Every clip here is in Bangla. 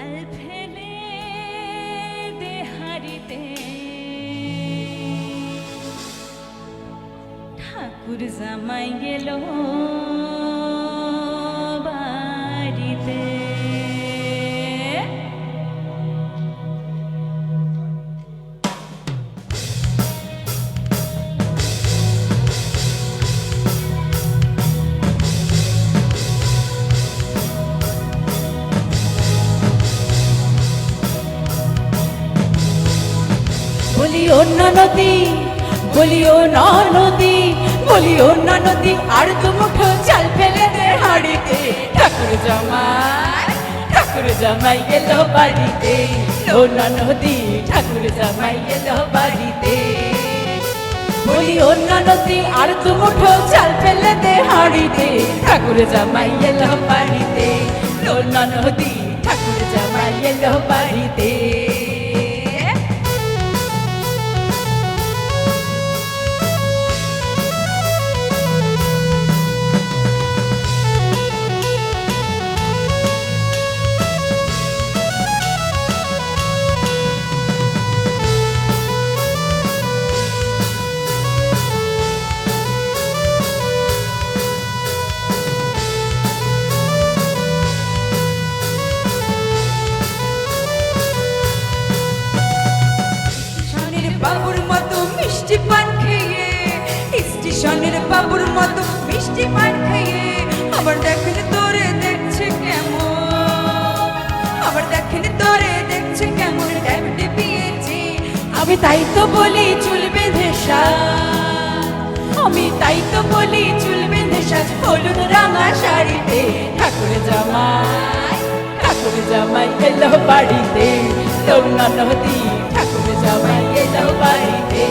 চাল ফেলে দে হাড়িতে, ঠাকুর জামাই গেল বাড়িতে। বলিও না নদী, বলিও না নদী, বলিও না নদী, আর দু মুঠো চাল ফেলে দে হাড়িতে, ঠাকুর জামাই এলো বাড়িতে। ও না নদী, ঠাকুর জামাই এলো বাড়িতে। বলিও না নদী, আর দু মুঠো চাল ফেলে দে হাড়িতে, ঠাকুর জামাই এলো বাড়িতে। ও না নদী, ঠাকুর জামাই এলো বাড়িতে। বাবুর মতো মিষ্টি পান খেয়ে, স্টেশনের বাবুর মতো মিষ্টি পান খেয়ে, আবার দেখেন তোরে দেখছে কেমন, আবার দেখেন তোরে দেখছে কেমন, ড্যাবডে বিয়েছে। আমি তাই তো বলি চুল বেঁধে সাজ, আমি তাই তো বলি চুল বেঁধে সাজ, হলুদ রাঙা শাড়িতে, ঠাকুর জামাই এলো বাড়িতে। তোমরা নদী, ঠাকুর জামাই এলো বাড়িতে।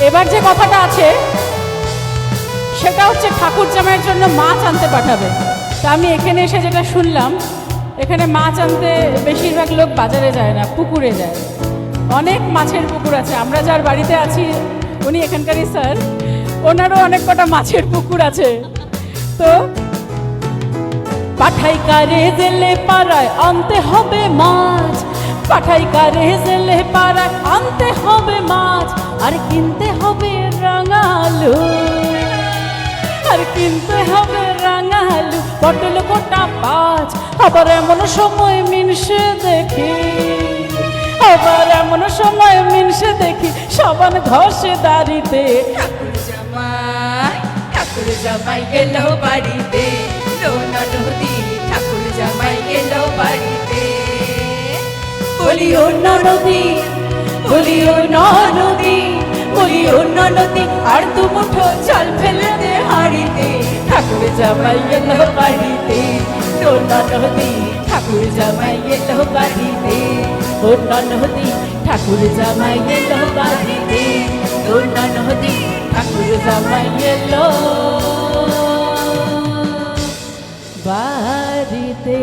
এবার যে কথাটা আছে সেটা হচ্ছে ঠাকুর জামাইয়ের জন্য মাছ আনতে পাঠাবে। তা আমি এখানে এসে যেটা শুনলাম, এখানে মাছ আনতে বেশিরভাগ লোক বাজারে যায় না, পুকুরে যায়। অনেক মাছের পুকুর আছে। আমরা যার বাড়িতে আছি উনি এখানকারই স্যার, ওনারও অনেক কটা মাছের পুকুর আছে। তো পাঠাই কারে জেলে পাড়ায় আনতে হবে মাছ, পাঠাই কারে জেলে পাড়ায় আনতে হবে মাছ, আর কিনতে হবে রাঙালু, আর কিনতে হবে রাঙালু, পটল গোটা 5। আবার এমন সময় মিনসে দেখি, আবার এমন সময় মিনসে দেখি, সাবান ঘষে দাড়িতে, ঠাকুর জামাই এলো বাড়িতে। লোনা নদী, ঠাকুর জামাই এলো বাড়িতে। বলিও না নদী, বলিও না নদী, বলিও না নদী, আর দু মুঠো চাল ফেলে দে হাড়িতে, ঠাকুর জামাই এলো বাড়িতে। লোনা নদী, ঠাকুর জামাই এলো বাড়িতে। লোনা নদী, ঠাকুর জামাই এলো বাড়িতে। লোনা নদী, ঠাকুর জামাই এলো বাড়িতে।